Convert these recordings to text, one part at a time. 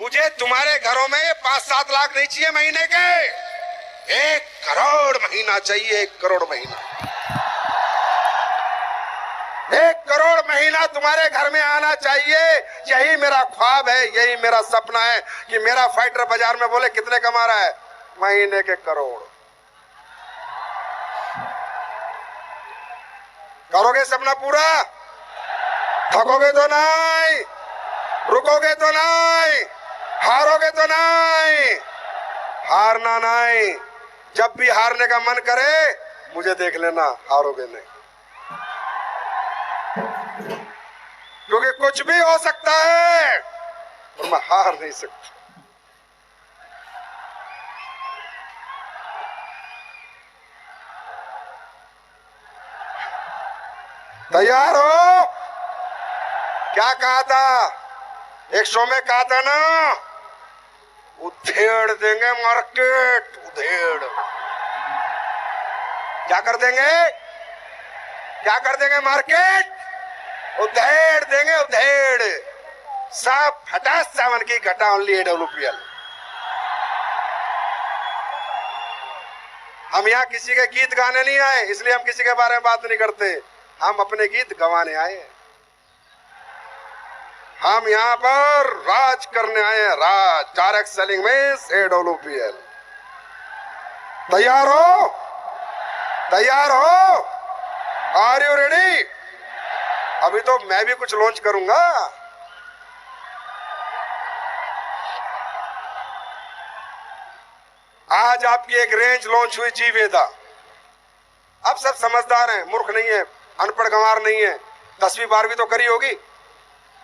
मुझे तुम्हारे घरों में ये 5-7 लाख नहीं चाहिए महीने के, 1 करोड़ महीना चाहिए। 1 करोड़ महीना, 1 करोड़ महीना तुम्हारे घर में आना चाहिए। यही मेरा ख्वाब है, यही मेरा सपना है कि मेरा फाइटर बाजार में बोले कितने कमा रहा है, महीने के करोड़। करोगे सपना पूरा? थकोगे तो नहीं, रुकोगे तो नहीं, हारोगे तो नहीं। हारना नहीं, जब भी हारने का मन करे मुझे देख लेना, हारोगे नहीं। क्योंकि कुछ भी हो सकता है और मैं हार नहीं सकता। तैयार हो? क्या कहा था? एक शो में कहा था ना, उधेड़ देंगे मार्केट, उधेड़। क्या कर देंगे? क्या कर देंगे मार्केट? उधेड़ देंगे, उधेड़। सब हटा सावन की घटा, ओनली AWPL। हम यहाँ किसी के गीत गाने नहीं आए, इसलिए हम किसी के बारे में बात नहीं करते। हम अपने गीत गवाने आए हैं। हम यहाँ पर राज करने आए हैं, राज। डायरेक्ट सेलिंग में AWPL। तैयार हो? तैयार हो? Are you ready? अभी तो मैं भी कुछ लॉन्च करूंगा। आज आपकी एक रेंज लॉन्च हुई, जीवेदा। अब सब समझदार हैं, मूर्ख नहीं है, अनपढ़ गंवार नहीं है, 10वीं 12वीं तो करी होगी।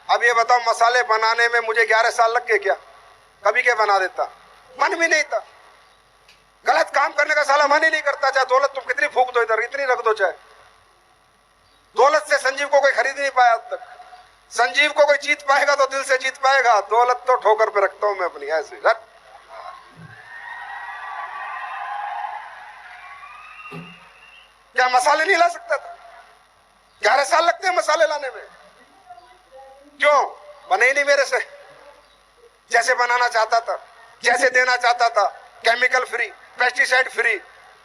अब ये बताओ, मसाले बनाने में मुझे 11 साल लग गए क्या? कभी के बना देता, मन भी नहीं था। गलत काम करने का साला मन ही नहीं करता। चाहे दौलत तुम कितनी फूक दो, इधर इतनी रख दो, चाहे दौलत से संजीव को कोई खरीद नहीं पाया आज तक। संजीव को कोई जीत पाएगा तो दिल से जीत पाएगा, दौलत तो ठोकर पे रखता हूं मैं अपनी, ऐसे। क्या मसाले नहीं ला सकता था? 11 साल लगते हैं मसाले लाने में। क्यों? बने ही नहीं मेरे से जैसे बनाना चाहता था, जैसे देना चाहता था। Chemical free, pesticide free.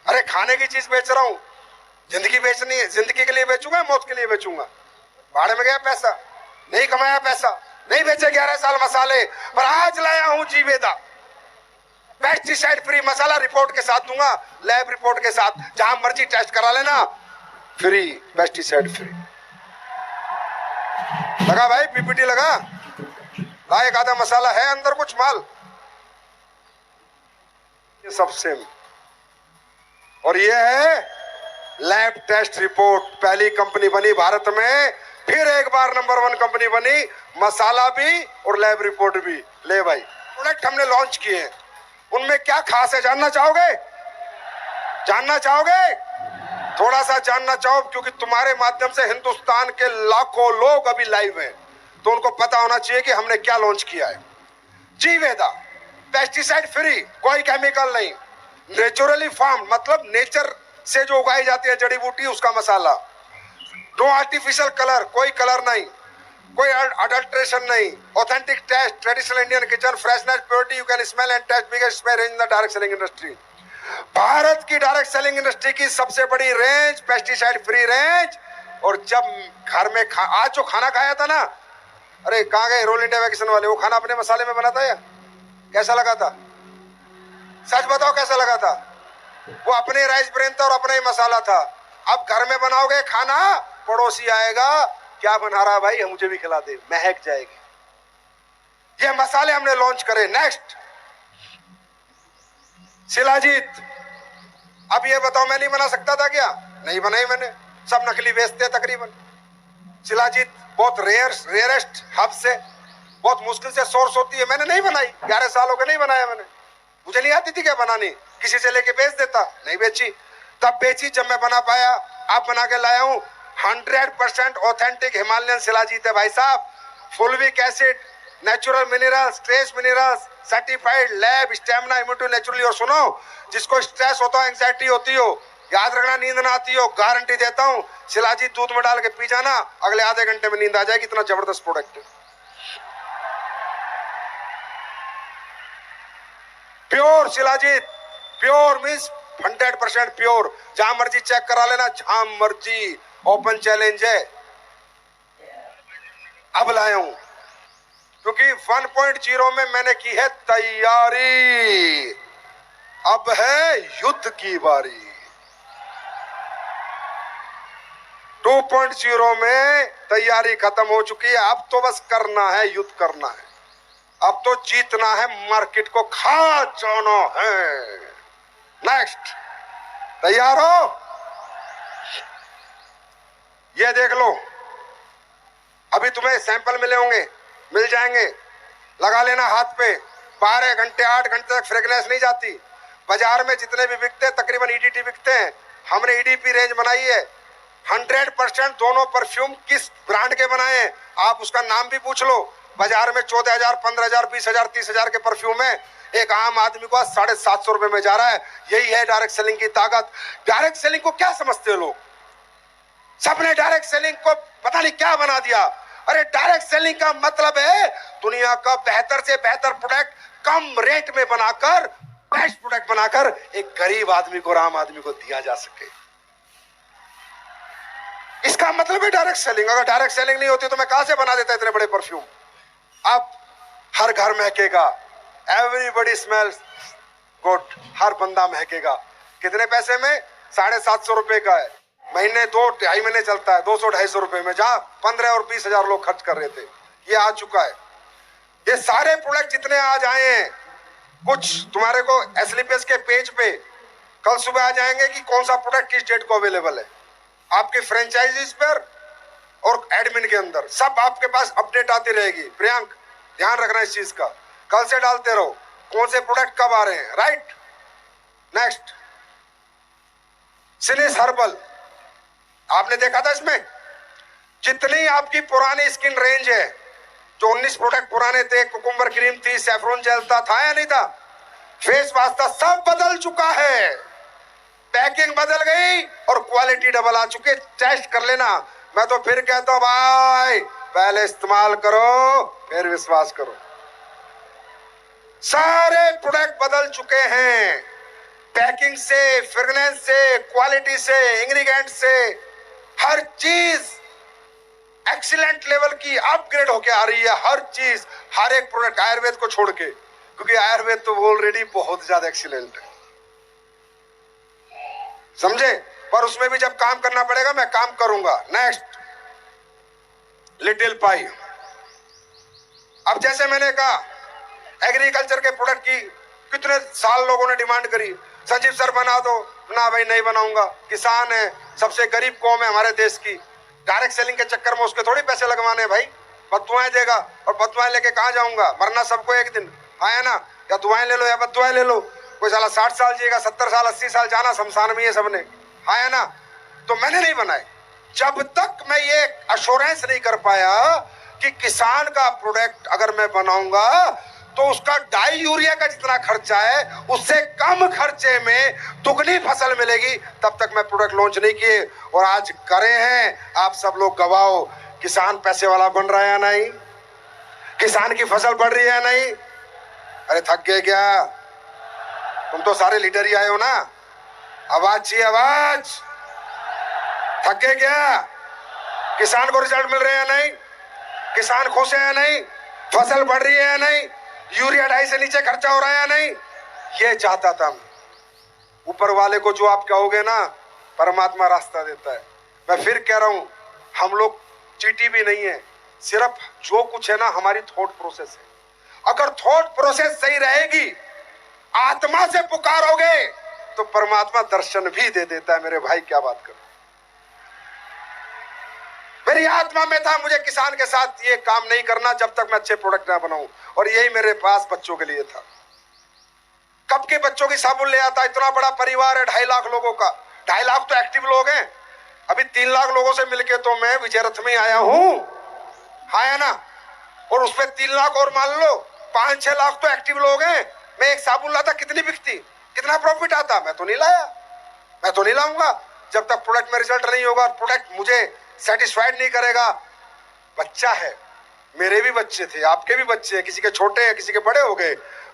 अरे खाने की चीज बेच रहा हूं, जिंदगी बेचनी है, जिंदगी के लिए बेचूंगा, मौत के लिए बेचूंगा? भाड़े में गया पैसा, नहीं कमाया पैसा, नहीं बेचे 11 साल मसाले। पर आज लाया हूं जीवेदा, पेस्टिसाइड फ्री मसाला, रिपोर्ट के साथ दूंगा, लैब रिपोर्ट के साथ, जहां मर्जी टेस्ट करा लेना, फ्री, पेस्टिसाइड फ्री। लगा भाई, PPT लगा? एक आधा मसाला है अंदर, कुछ माल, ये सब सेम। और ये है लैब टेस्ट रिपोर्ट। पहली कंपनी बनी भारत में, फिर एक बार नंबर 1 कंपनी बनी, मसाला भी और लैब रिपोर्ट भी। ले भाई, प्रोडक्ट हमने लॉन्च किए हैं, उनमें क्या खास है जानना चाहोगे? जानना चाहोगे? थोड़ा सा जानना चाहो, क्योंकि तुम्हारे माध्यम से हिंदुस्तान के लाखों लोग अभी लाइव हैं, तो उनको पता होना चाहिए कि हमने क्या लॉन्च किया है। जीवेदा, पेस्टिसाइड फ्री, कोई केमिकल नहीं, नेचुरली फार्म, मतलब नेचर से जो उगाई जाती है जड़ी बूटी, उसका मसाला। नो आर्टिफिशियल कलर, कोई कलर नहीं, कोई अडल्ट्रेशन नहीं। Authentic taste, traditional Indian kitchen, freshness, purity, you can smell and taste, biggest smell range in the direct selling industry. Bharat की डायरेक्ट सेलिंग इंडस्ट्री की सबसे बड़ी रेंज, पेस्टिसाइड फ्री रेंज। और जब घर में आज जो खाना खाया था ना, अरे कहाँ गए रोल इंडिया वैकेशन वाले? वो खाना अपने मसाले में बना था या कैसा लगा था? सच बताओ कैसा लगा था? वो अपने राइस ब्रेन था और अपना ही मसाला था। अब घर में बनाओगे खाना, पड़ोसी आएगा, क्या बना रहा भाई, मुझे भी खिला दे, महक जाएगी। ये मसाले हमने लॉन्च करे। नेक्स्ट, शिलाजीत। अब ये बताओ, मैं नहीं बना सकता था क्या? नहीं बनाई मैंने, सब नकली बेचते तकरीबन। शिलाजीत बहुत रेयरेस्ट हब से, बहुत मुश्किल से सोर्स होती है, मैंने नहीं बनाई। 11 साल हो गए नहीं बनाया मैंने, मुझे नहीं आती थी क्या बनानी, किसी से लेके बेच देता, नहीं बेची। तब बेची जब मैं बना पाया, अब बना के लाया हूं। 100% ऑथेंटिक हिमालयन शिलाजीत है भाई साहब। फुलविक acid, natural minerals, trace minerals, certified, lab, stamina, immunity naturally. और सुनो, जिसको स्ट्रेस होता हो, एंग्जाइटी होती हो, याद रखना, नींद ना आती हो, गारंटी देता हूं, शिलाजीत दूध में डाल के पी जाना, अगले आधे घंटे में नींद आ जाएगी। इतना जबरदस्त प्रोडक्ट है। Pure shilajit, pure means 100% pure. जहां मर्जी चेक करा लेना, जहां मर्जी, ओपन चैलेंज है। अब लाया हूं क्योंकि 1.0 में मैंने की है तैयारी, अब है युद्ध की बारी। 2.0 में तैयारी खत्म हो चुकी है, अब तो बस करना है, युद्ध करना है। अब तो जीतना है, मार्केट को खा जाना है। नेक्स्ट, तैयार हो? ये देख लो, अभी तुम्हें सैंपल मिले होंगे, मिल जाएंगे, लगा लेना हाथ पे। 12 घंटे 8 घंटे तक फ्रेगनेंस नहीं जाती। बाजार में जितने भी बिकते हैं तकरीबन ईडीटी बिकते हैं, हमने ईडीपी रेंज बनाई है। 100% दोनों परफ्यूम किस ब्रांड के बनाए हैं आप उसका नाम भी पूछ लो। बाजार में 14,000, 15,000, 20,000, 30,000 के परफ्यूम है, एक आम आदमी को 750 रुपए में जा रहा है। यही है डायरेक्ट सेलिंग की ताकत। डायरेक्ट सेलिंग को क्या समझते हो लोग? सबने डायरेक्ट सेलिंग को पता नहीं क्या बना दिया। अरे डायरेक्ट सेलिंग का मतलब है दुनिया का बेहतर से बेहतर प्रोडक्ट कम रेट में बनाकर, बेस्ट प्रोडक्ट बनाकर एक गरीब आदमी को और आम आदमी को दिया जा सके। इसका मतलब है डायरेक्ट सेलिंग। अगर डायरेक्ट सेलिंग नहीं होती तो मैं कहां से बना देता इतने बड़े परफ्यूम। अब हर घर महकेगा, एवरीबॉडी स्मेल्स गुड, हर बंदा महकेगा। कितने पैसे में? 750 रुपए का है। महीने 2-2.5 महीने चलता है, 200-250 रुपए में, जहां 15 और 20,000 लोग खर्च कर रहे थे। ये आ चुका है। ये सारे प्रोडक्ट जितने आज आए हैं, कुछ तुम्हारे को एसलीपीएस के पेज पे कल सुबह आ जाएंगे कि कौन सा प्रोडक्ट किस डेट को अवेलेबल है। आपके फ्रेंचाइजीज पर और एडमिन के अंदर सब आपके पास अपडेट आती रहेगी। प्रियांक, ध्यान रखना इस चीज का, कल से डालते रहो कौन से प्रोडक्ट कब आ रहे हैं। राइट, नेक्स्ट, सिनिस हर्बल, आपने देखा था इसमें जितनी आपकी पुरानी स्किन रेंज है, जो 19 प्रोडक्ट पुराने थे, कुकुम्बर क्रीम थी, सैफरन जेल था या नहीं था, फेस वाश था, सब बदल चुका है। पैकिंग बदल गई और क्वालिटी डबल आ चुकी है। टेस्ट कर लेना। मैं तो फिर कहता हूं भाई, पहले इस्तेमाल करो फिर विश्वास करो। सारे प्रोडक्ट बदल चुके हैं, पैकिंग से, फ्रेगनेंस से, क्वालिटी से, इंग्रेडिएंट से, हर चीज एक्सीलेंट लेवल की अपग्रेड होके आ रही है। हर चीज, हर एक प्रोडक्ट, आयुर्वेद को छोड़ के, क्योंकि आयुर्वेद तो ऑलरेडी बहुत ज्यादा एक्सीलेंट है, समझे। पर उसमें भी जब काम करना पड़ेगा मैं काम करूंगा। नेक्स्ट, लिटिल पाई। अब जैसे मैंने कहा, एग्रीकल्चर के प्रोडक्ट की कितने साल लोगों ने डिमांड करी, संजीव सर बना दो ना। भाई नहीं बनाऊंगा, किसान है, सबसे गरीब कौम है हमारे देश की। डायरेक्ट सेलिंग के चक्कर में उसके थोड़ी पैसे लगवाने भाई, बददुआएं देगा और बददुआएं लेके कहां जाऊंगा? मरना सबको एक दिन आया ना, या दुआएं ले लो या बददुआएं ले लो। कोई साला 60 साल जिएगा, 70 साल 80 साल जाना शमशान में ये सबने, आया ना। तो मैंने नहीं बनाए जब तक मैं ये अश्योरेंस नहीं कर पाया कि किसान का प्रोडक्ट अगर मैं बनाऊंगा तो उसका डाई यूरिया का जितना खर्चा है उससे कम खर्चे में दुगनी फसल मिलेगी, तब तक मैं प्रोडक्ट लॉन्च नहीं किए। और आज करे हैं, आप सब लोग गवाहो। किसान पैसे वाला बन रहा है या नहीं? किसान की फसल बढ़ रही है या नहीं? अरे थक गए क्या? तुम तो सारे लीडर ही आए हो ना, आवाज चाहिए, आवाज। थक गए क्या? किसान को रिजल्ट मिल रहे हैं या नहीं? किसान खुश है या नहीं? फसल बढ़ रही है या नहीं? यूरिया 2.5 से नीचे खर्चा हो रहा है या नहीं? ये चाहता था मैं। ऊपर वाले को जो आप कहोगे ना, परमात्मा रास्ता देता है। मैं फिर कह रहा हूं, हम लोग चीटी भी नहीं है, सिर्फ जो कुछ है ना हमारी थॉट प्रोसेस है। अगर थॉट प्रोसेस सही रहेगी, आत्मा से पुकारोगे तो परमात्मा दर्शन भी दे देता है। मेरे भाई क्या बात करो, मेरी आत्मा में था मुझे किसान के साथ ये काम नहीं करना जब तक मैं अच्छे प्रोडक्ट ना बनाऊं। और यही मेरे पास बच्चों के लिए था। कब के बच्चों की साबुन ले आता, इतना बड़ा परिवार है 2.5 लाख लोगों का। 2.5 लाख तो एक्टिव लोग हैं। अभी 3 लाख लोगों से मिलके तो मैं विजय रथ में आया हूं, आया ना। और उसमें 3 लाख और मान लो, 5-6 लाख तो एक्टिव लोग हैं। मैं एक साबुन लाता, कितनी बिकती, कितना प्रॉफिट आता? मैं तो नहीं लाया, मैं तो नहीं लाऊंगा जब तक प्रोडक्ट में रिजल्ट नहीं होगा, प्रोडक्ट मुझे सेटिस्फाइड नहीं करेगा। बच्चा है, मेरे भी बच्चे थे, आपके भी बच्चे हैं, किसी के छोटे हैं, किसी के बड़े हो गए।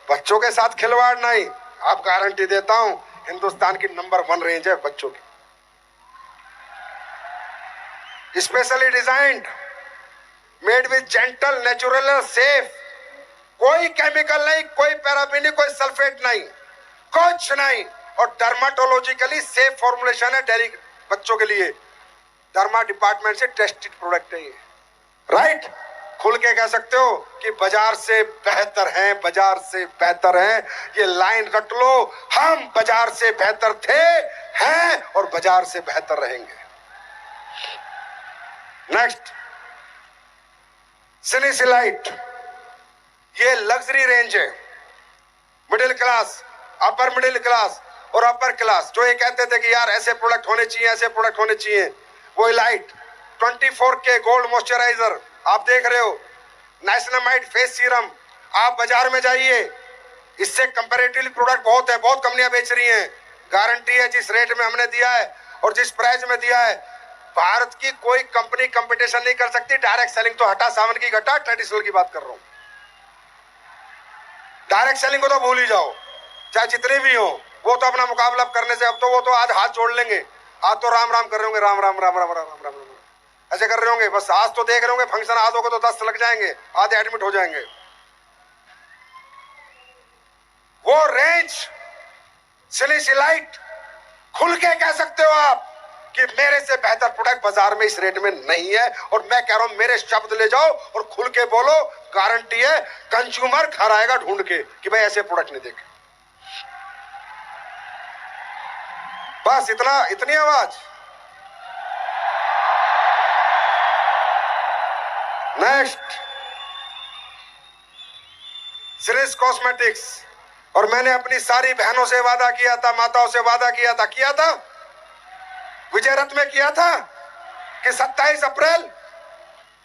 बच्चों के साथ खिलवाड़ नहीं। आप गारंटी देता हूं हिंदुस्तान की नंबर 1 रेंज है बच्चों की, specially designed, made with gentle, natural, safe, कोई केमिकल नहीं, कोई पैराबेनी, कोई सल्फेट नहीं, कुछ नहीं, और डर्माटोलॉजिकली सेफ फॉर्मुलेशन है डेयरी बच्चों के लिए, डर्मा डिपार्टमेंट से टेस्टेड प्रोडक्ट है ये, राइट? खुल के कह सकते हो कि बाजार से बेहतर हैं, बाजार से बेहतर हैं, ये लाइन रट लो, हम बाजार से बेहतर थे, हैं और बाजार से बेहतर रहेंगे। नेक्स्ट, सिलिसिलाइट, ये लग्जरी रेंज है, middle class, upper middle class और अपर क्लास जो ये कहते थे कि यार ऐसे प्रोडक्ट होने चाहिए, ऐसे प्रोडक्ट होने चाहिए, वो लाइट 24K गोल्ड मॉइस्चराइजर आप देख रहे हो, नाइसिनामाइड फेस सीरम, आप बाजार में जाइए, इससे कंपैरेटिवली प्रोडक्ट बहुत है, बहुत कंपनियां बेच रही हैं, गारंटी है जिस रेट में हमने दिया है और जिस प्राइस में दिया है, भारत की कोई कंपनी कंपटीशन नहीं कर सकती। डायरेक्ट सेलिंग तो हटा, सावन की घटा, ट्रेडिशनल की बात कर रहा हूं, डायरेक्ट सेलिंग को तो भूल ही जाओ, चाहे जितने भी हो, वो तो अपना मुकाबला करने से, अब तो वो तो आज हाथ जोड़ लेंगे, आज तो राम राम कर रहे होंगे, राम राम राम राम राम राम राम ऐसे कर रहे होंगे, बस आज तो देख रहे होंगे, फंक्शन आज होगा तो 10 लग जाएंगे, आधे एडमिट हो जाएंगे। वो रेंज सिलिसिलाइट, खुल के कह सकते हो आप कि मेरे से बेहतर प्रोडक्ट बाजार में इस रेट में नहीं है, और मैं कह रहा हूं मेरे शब्द ले जाओ और खुल के बोलो, गारंटी है कंज्यूमर घर आएगा ढूंढ के कि भाई ऐसे प्रोडक्ट नहीं देखे। बस इतना, इतनी आवाज। नेक्स्ट, सिरिस कॉस्मेटिक्स, और मैंने अपनी सारी बहनों से वादा किया था, माताओं से वादा किया था विजय रथ में किया था कि 27 अप्रैल,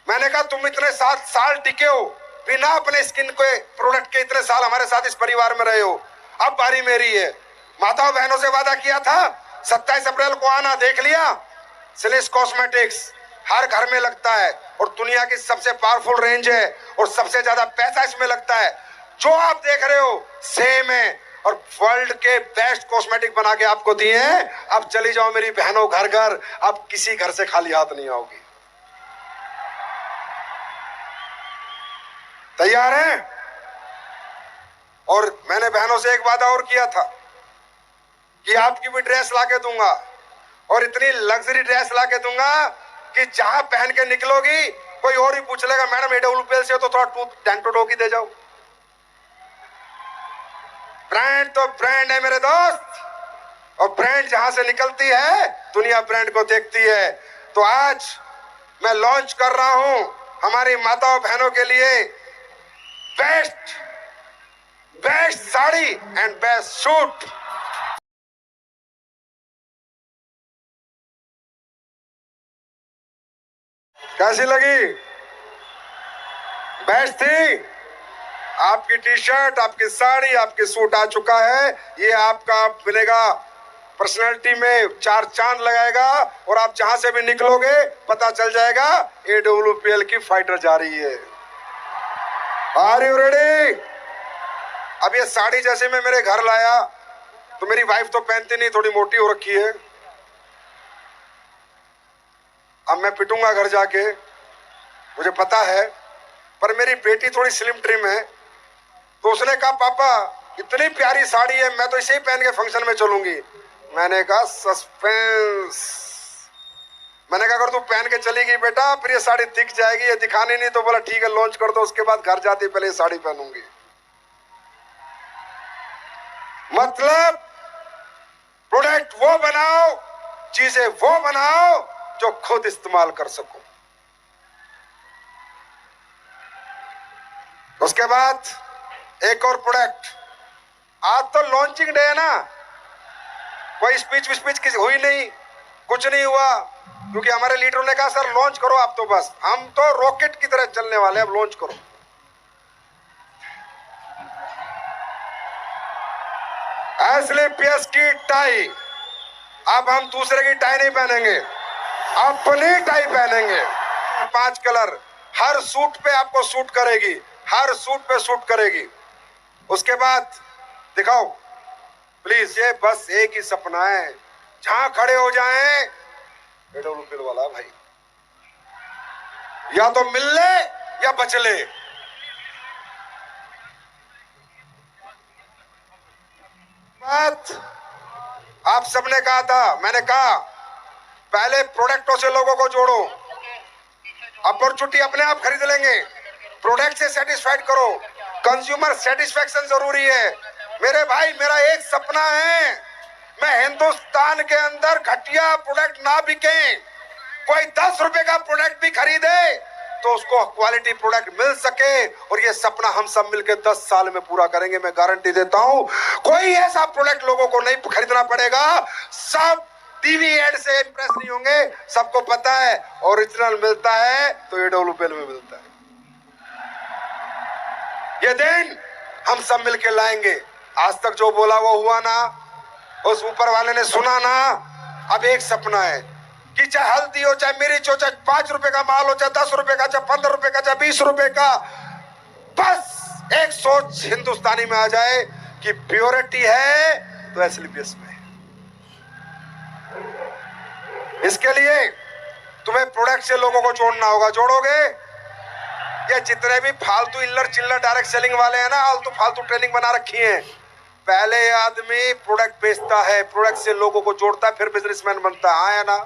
मैंने कहा तुम इतने 7 साल टिके हो बिना अपने स्किन के प्रोडक्ट के, इतने साल हमारे साथ इस परिवार में रहे हो, अब बारी मेरी है। माताओं बहनों से वादा किया था 27 अप्रैल को आना, देख लिया। सिलिस कॉस्मेटिक्स हर घर में लगता है और दुनिया की सबसे पावरफुल रेंज है और सबसे ज्यादा पैसा इसमें लगता है। जो आप देख रहे हो सेम है और वर्ल्ड के बेस्ट कॉस्मेटिक बना के आपको दिए हैं। अब चली जाओ मेरी बहनों घर घर, अब किसी घर से खाली हाथ नहीं आओगी। तैयार हैं? और मैंने बहनों से एक वादा और किया था कि आपकी भी ड्रेस लाके दूंगा, और इतनी लग्जरी ड्रेस लाके दूंगा कि जहां पहन के निकलोगी कोई और ही पूछ लेगा मैडम AWPL से हो तो थोड़ा टैंक टू डोकी दे जाओ। ब्रांड तो ब्रांड है मेरे दोस्त, और ब्रांड जहां से निकलती है दुनिया ब्रांड को देखती है। तो आज मैं लॉन्च कर रहा हूं हमारी माताओं बहनों के लिए best sari and best suit. कैसी लगी? बेस्ट थी? आपकी टी शर्ट, आपकी साड़ी, आपकी सूट आ चुका है, ये आपका मिलेगा, पर्सनैलिटी में 4 चांद लगाएगा, और आप जहां से भी निकलोगे पता चल जाएगा AWPL की फाइटर जा रही है। Are you ready? अब ये साड़ी जैसे मैं मेरे घर लाया तो मेरी वाइफ तो पहनती नहीं, थोड़ी मोटी हो रखी है। अब मैं पिटूंगा घर जाके, मुझे पता है, पर मेरी बेटी थोड़ी स्लिम ट्रिम है, तो उसने कहा पापा इतनी प्यारी साड़ी है, मैं तो इसे ही पहन के फंक्शन में चलूंगी। मैंने कहा सस्पेंस। मैंने कहा अगर तू पहन के चली गई बेटा फिर ये साड़ी दिख जाएगी, ये दिखानी नहीं। तो बोला ठीक है लॉन्च कर दो, उसके बाद घर जाते पहले ये साड़ी पहनूंगी। मतलब प्रोडक्ट वो बनाओ, चीजें वो बनाओ जो खुद इस्तेमाल कर सको। उसके बाद एक और प्रोडक्ट, आज तो लॉन्चिंग डे है ना, कोई स्पीच किसी हुई नहीं, कुछ नहीं हुआ, क्योंकि हमारे लीडरों ने कहा सर लॉन्च करो आप, तो बस हम तो रॉकेट की तरह चलने वाले हैं, अब लॉन्च करो। एस्क्लेपियस की टाई, अब हम दूसरे की टाई नहीं पहनेंगे, अपनी टाई पहनेंगे। 5 कलर, हर सूट पे आपको सूट करेगी, हर सूट पे सूट करेगी। उसके बाद दिखाओ, प्लीज, ये बस एक ही सपना है, जहां खड़े हो जाएं एडोलूपिल वाला भाई, या तो मिल ले या बच ले। बात आप सबने कहा था, मैंने कहा पहले प्रोडक्टों से लोगों को जोड़ो, अपॉर्चुनिटी अपने आप खरीद लेंगे, प्रोडक्ट से सेटिस्फाइड करो, कंज्यूमर सेटिस्फेक्शन जरूरी है। मेरे भाई, मेरा एक सपना है, मैं हिंदुस्तान के अंदर घटिया प्रोडक्ट ना बिके, कोई 10 रुपए का प्रोडक्ट भी खरीदे तो उसको क्वालिटी प्रोडक्ट मिल सके, और ये सपना हम सब मिलकर 10 साल में पूरा करेंगे, मैं गारंटी देता हूं। कोई ऐसा प्रोडक्ट लोगों को नहीं खरीदना पड़ेगा, सब टीवी एड से इंप्रेस नहीं होंगे, सबको पता है ओरिजिनल मिलता है तो एडोलूपेल में मिलता है। ये दिन हम सब मिलकर लाएंगे। आज तक जो बोला वो हुआ ना, उस ऊपर वाले ने सुना ना। अब एक सपना है कि चाहे हल्दी हो, चाहे मिर्च हो, चाहे 5 रुपए का माल हो, चाहे 10 रुपए का, चाहे 15 रुपए का, चाहे 20 रुपए का, बस एक सोच हिंदुस्तानी में आ जाए कि प्योरिटी है तो एसलीपीएस में। इसके लिए तुम्हें प्रोडक्ट से लोगों को जोड़ना होगा। जोड़ोगे? ये जितने भी फालतू इल्लर चिल्लर डायरेक्ट सेलिंग वाले हैं ना, फालतू ट्रेनिंग बना रखी है। पहले आदमी प्रोडक्ट बेचता है, प्रोडक्ट से लोगों को जोड़ता है, फिर बिजनेसमैन बनता है। हाँ या ना?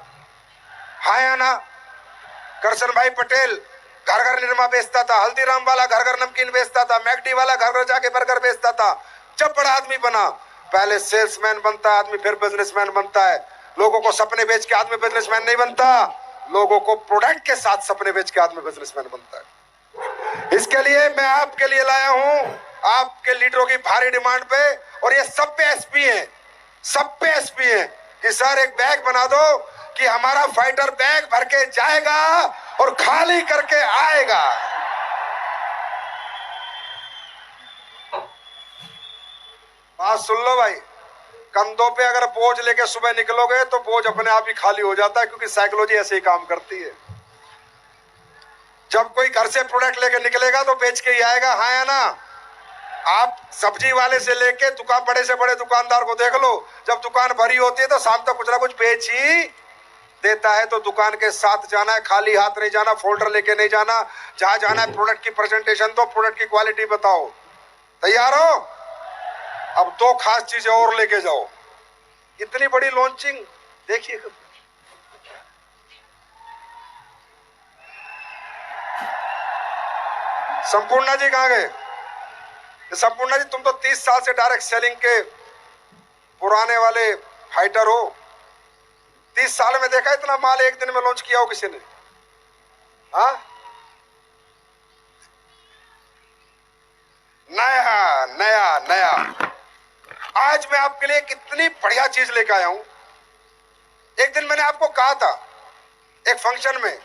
हाँ या ना? करशन भाई पटेल घर घर निरमा बेचता था, हल्दीराम वाला घर घर नमकीन बेचता था, मैकडी वाला घर घर जाके बर्गर बेचता था। जब बड़ा आदमी बना, पहले सेल्समैन बनता है आदमी, फिर बिजनेसमैन बनता है। लोगों को सपने बेच के आदमी बिजनेसमैन नहीं बनता, लोगों को प्रोडक्ट के साथ सपने बेच के आदमी बिजनेसमैन बनता है। इसके लिए मैं आपके लिए लाया हूं, आपके लीडरों की भारी डिमांड पे, और ये सब पे एसपी है, सब पे एसपी है कि सर एक बैग बना दो कि हमारा फाइटर बैग भर के जाएगा और खाली करके आएगा। बात सुन लो भाई, कंधों पे अगर बोझ लेके सुबह निकलोगे तो बोझ अपने आप ही खाली हो जाता है, क्योंकि साइकोलॉजी ऐसे ही काम करती है। जब कोई घर से प्रोडक्ट लेके निकलेगा तो बेच के ही आएगा। हाँ या ना? आप सब्जी वाले से लेके दुकान, बड़े से बड़े दुकानदार को देख लो, जब दुकान भरी होती है तो शाम तक कुछ ना कुछ बेच ही देता है। तो दुकान के साथ जाना है, खाली हाथ नहीं जाना, फोल्डर लेके नहीं जाना। जहां जाना है प्रोडक्ट की प्रेजेंटेशन दो, प्रोडक्ट की क्वालिटी बताओ। तैयार हो? अब 2 खास चीजें और लेके जाओ। इतनी बड़ी लॉन्चिंग देखिए, संपूर्णा जी कहां गए? संपूर्णा जी, तुम तो 30 साल से डायरेक्ट सेलिंग के पुराने वाले फाइटर हो। 30 साल में देखा इतना माल एक दिन में लॉन्च किया हो किसी ने? हाँ, नया नया नया। आज मैं आपके लिए कितनी बढ़िया चीज लेकर आया हूं। एक दिन मैंने आपको कहा था एक फंक्शन में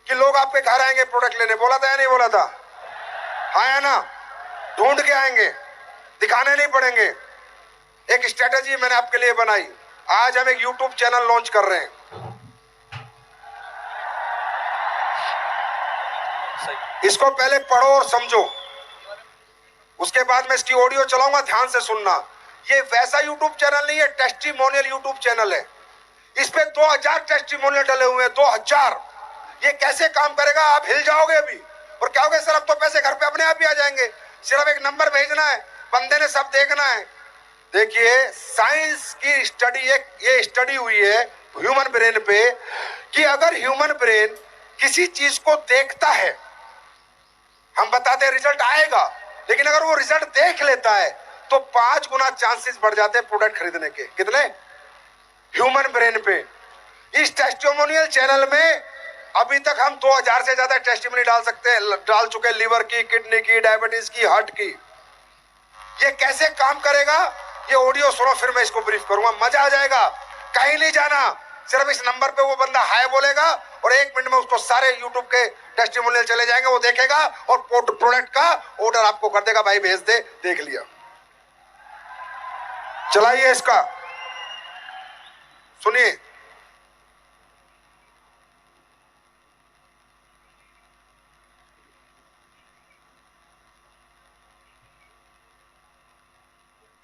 कि लोग आपके घर आएंगे प्रोडक्ट लेने, बोला था या नहीं बोला था? हाँ या ना? ढूंढ के आएंगे, दिखाने नहीं पड़ेंगे। एक स्ट्रेटेजी मैंने आपके लिए बनाई। आज हम एक यूट्यूब चैनल लॉन्च कर रहे हैं। इसको पहले पढ़ो और समझो, उसके बाद मैं इसकी ऑडियो चलाऊंगा, ध्यान से सुनना। ये वैसा यूट्यूब चैनल नहीं है, टेस्टिमोनियल यूट्यूब चैनल है। इस पे 2000 टेस्टिमोनियल डले हुए हैं, 2000। ये कैसे काम करेगा, आप हिल जाओगे अभी और क्या होगा सर, अब तो पैसे घर पे अपने आप ही आ जाएंगे, सिर्फ एक नंबर भेजना है, बंदे ने सब देखना है। देखिए, साइंस की स्टडी, ये स्टडी हुई है ह्यूमन ब्रेन पे कि अगर ह्यूमन ब्रेन किसी चीज को देखता है, हम बताते हैं रिजल्ट आएगा, लेकिन अगर वो रिजल्ट देख लेता है तो 5 गुना चांसेस बढ़ जाते हैं प्रोडक्ट खरीदने के। कितने? ह्यूमन ब्रेन पे। इस टेस्टिमोनियल चैनल में अभी तक हम 2000 से ज्यादा टेस्टिमोनी डाल चुके हैं, लीवर की, किडनी की, डायबिटीज की, हार्ट की। ये कैसे काम करेगा, ये ऑडियो सुनो, फिर मैं इसको ब्रीफ करूंगा, मजा आ जाएगा। कहीं नहीं जाना, सिर्फ इस नंबर पे वो बंदा हाय बोलेगा और 1 मिनट में उसको सारे यूट्यूब के टेस्टिमोनियल चले जाएंगे, वो देखेगा और प्रोडक्ट का ऑर्डर आपको कर देगा, भाई भेज दे, देख लिया। चलाइए इसका, सुनिए।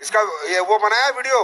इसका ये वो बनाया वीडियो